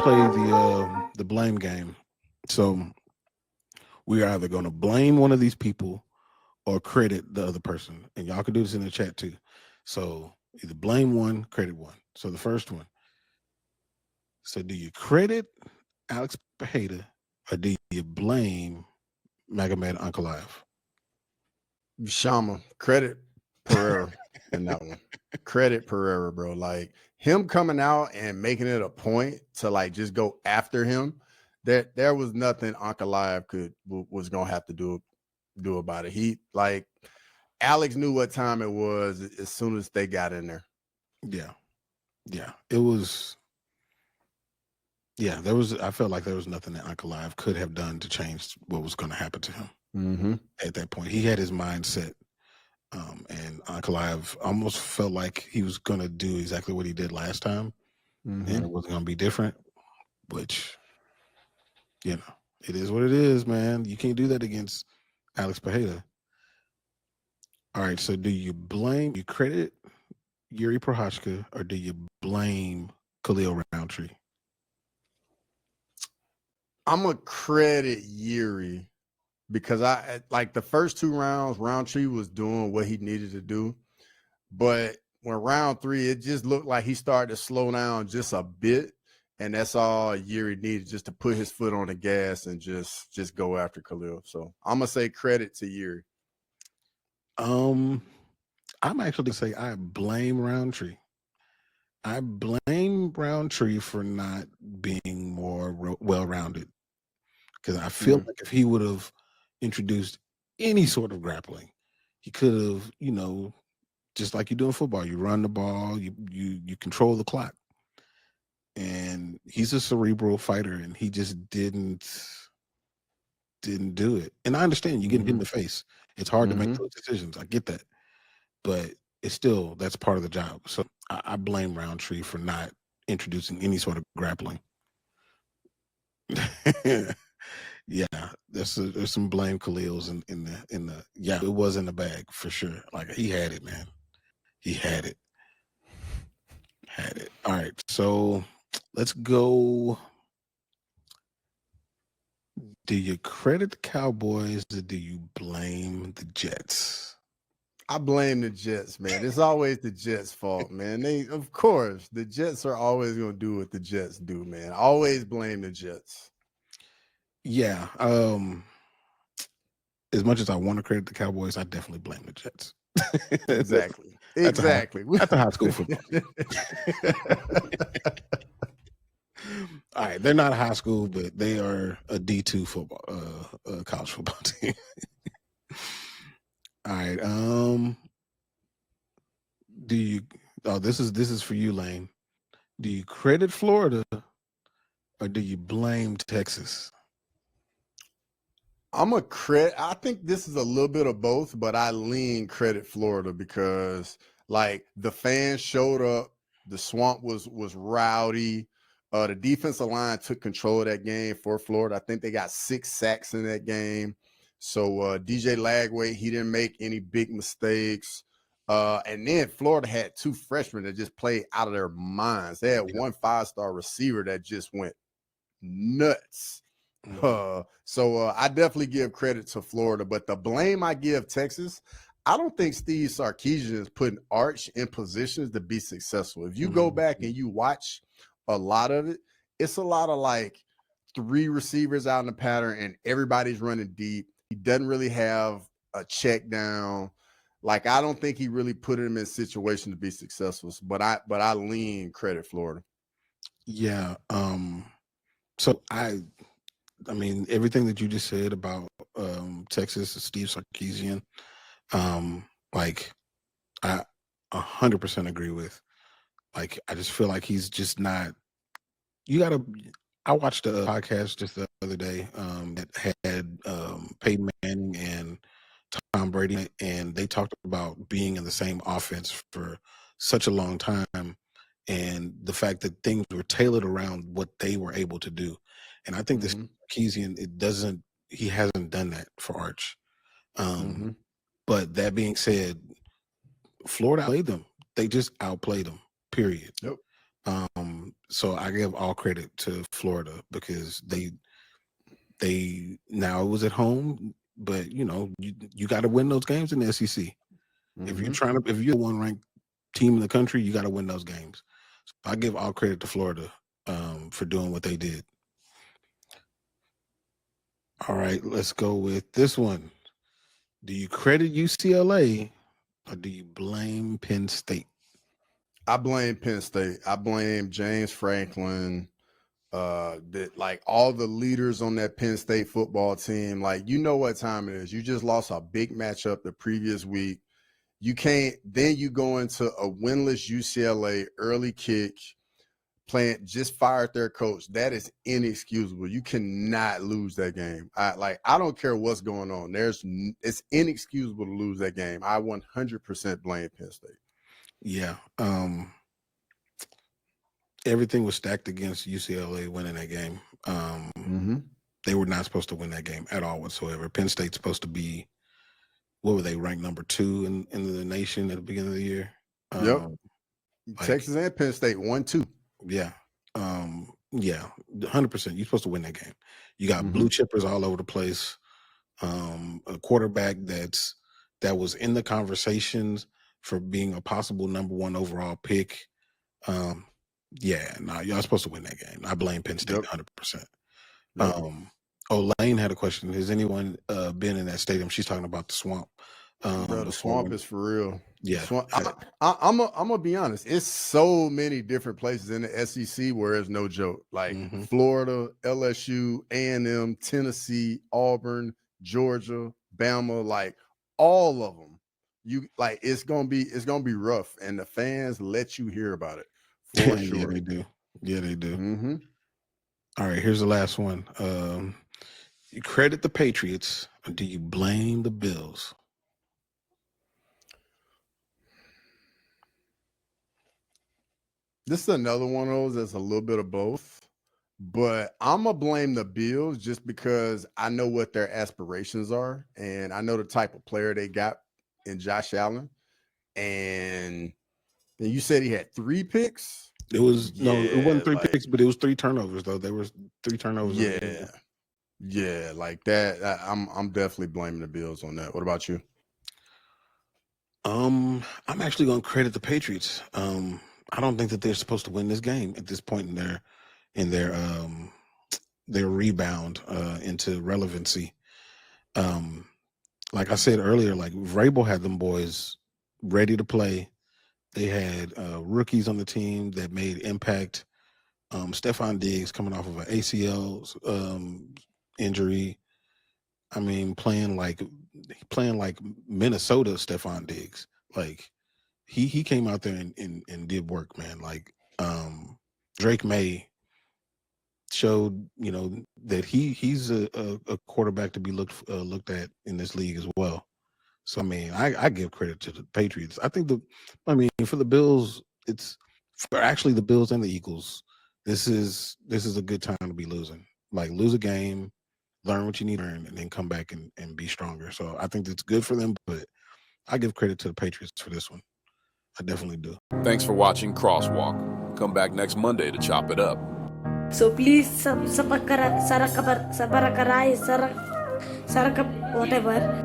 play the blame game. So we are either going to blame one of these people or credit the other person, and y'all can do this in the chat too. So either blame one, credit one. So the first one. So do you credit Alex Pereira or do you blame Magomed Ankalaev? Chama, credit Pereira in that one. Credit Pereira, bro. Like him coming out and making it a point to like just go after him. There was nothing Ankalaev was gonna have to do about it. He like Alex knew what time it was as soon as they got in there. Yeah. It was. Yeah, I felt like there was nothing that Ankalaev could have done to change what was going to happen to him at that point. He had his mind set, and Ankalaev almost felt like he was going to do exactly what he did last time, and it wasn't going to be different, which, it is what it is, man. You can't do that against Alex Pereira. All right, so do you credit Jiří Procházka, or do you blame Khalil Rountree? I'm gonna credit Jiří because I like the first 2 rounds, Rountree was doing what he needed to do. But when round 3, it just looked like he started to slow down just a bit. And that's all Jiří needed, just to put his foot on the gas and just go after Khalil. So I'm gonna say credit to Jiří. I'm actually gonna say I blame Rountree. I blame Rountree for not being more well-rounded, because I feel like if he would have introduced any sort of grappling, he could have, just like you do in football, you run the ball, you control the clock. And he's a cerebral fighter, and he just didn't do it. And I understand you get hit in the face. It's hard to make those decisions. I get that. But it's still, that's part of the job. So I blame Rountree for not introducing any sort of grappling. Yeah, there's some blame Khalil's in the it was in the bag for sure. Like he had it, man. He had it. All right, so let's go. Do you credit the Cowboys or do you blame the Jets? I blame the Jets, man. It's always the Jets' fault, man. Of course, the Jets are always going to do what the Jets do, man. Always blame the Jets. Yeah. As much as I want to credit the Cowboys, I definitely blame the Jets. Exactly. That's a high school football team. All right, they're not high school, but they are a D2 football, college football team. All right. This is for you, Lane. Do you credit Florida or do you blame Texas? I think this is a little bit of both, but I lean credit Florida because like the fans showed up, the swamp was rowdy. The defensive line took control of that game for Florida. I think they got 6 sacks in that game. So DJ Lagway, he didn't make any big mistakes. And then Florida had 2 freshmen that just played out of their minds. They had 1 5-star receiver that just went nuts. So I definitely give credit to Florida, but the blame I give Texas, I don't think Steve Sarkisian is putting Arch in positions to be successful. If you go back and you watch a lot of it, it's a lot of like 3 receivers out in the pattern and everybody's running deep. He doesn't really have a check down. Like, I don't think he really put him in a situation to be successful, but I lean credit Florida. Yeah. So I mean, everything that you just said about Texas, Steve Sarkisian, like I 100% agree with. Like, I just feel like he's just not. I watched a podcast just the other day that had Peyton Manning and Tom Brady, and they talked about being in the same offense for such a long time, and the fact that things were tailored around what they were able to do. And I think this Sarkisian, he hasn't done that for Arch. But that being said, Florida outplayed them. They just outplayed them, period. Yep. So I give all credit to Florida because they now it was at home, but you got to win those games in the SEC. If you're the one ranked team in the country, you got to win those games. So I give all credit to Florida for doing what they did. All right, let's go with this one. Do you credit UCLA or do you blame Penn State? I blame Penn State. I blame James Franklin. That like all the leaders on that Penn State football team, like you know what time it is. You just lost a big matchup the previous week. You can't. Then you go into a winless UCLA early kick. Just fired their coach. That is inexcusable. You cannot lose that game. I don't care what's going on. It's inexcusable to lose that game. I 100% blame Penn State. Yeah. Everything was stacked against UCLA winning that game. They were not supposed to win that game at all whatsoever. Penn State's supposed to be, what were they, ranked number 2 in the nation at the beginning of the year? Yep. Texas and Penn State 1-2. Yeah. 100%. You're supposed to win that game. You got blue chippers all over the place. A quarterback that was in the conversations for being a possible number 1 overall pick. Y'all supposed to win that game. I blame Penn State 100%. Elaine had a question. Has anyone been in that stadium? She's talking about the Swamp. Bro, the Swamp is for real. Yeah. I'm gonna be honest. It's so many different places in the SEC where it's no joke. Like Florida, LSU, A&M, Tennessee, Auburn, Georgia, Bama, like all of them. It's gonna be rough, and the fans let you hear about it for sure. Yeah, they do. Yeah, they do. All right, here's the last one. You credit the Patriots, or do you blame the Bills? This is another one of those that's a little bit of both, but I'm going to blame the Bills just because I know what their aspirations are, and I know the type of player they got in Josh Allen. And you said he had 3 picks? It wasn't 3 picks, but it was 3 turnovers, though. There was 3 turnovers. Yeah, like that. I'm definitely blaming the Bills on that. What about you? I'm actually going to credit the Patriots. I don't think that they're supposed to win this game at this point in their rebound into relevancy. Like I said earlier, like Vrabel had them boys ready to play. They had rookies on the team that made impact. Stephon Diggs coming off of an ACL injury. I mean, playing like Minnesota Stephon Diggs. Like he came out there and did work, man. Like Drake May showed, that he's a quarterback to be looked at in this league as well. So I mean, I give credit to the Patriots. I think for the Bills, it's for actually the Bills and the Eagles. This is a good time to be losing. Like lose a game, learn what you need to learn, and then come back and be stronger. So I think it's good for them, but I give credit to the Patriots for this one. I definitely do. Thanks for watching Crosswalk. Come back next Monday to chop it up. So please, whatever.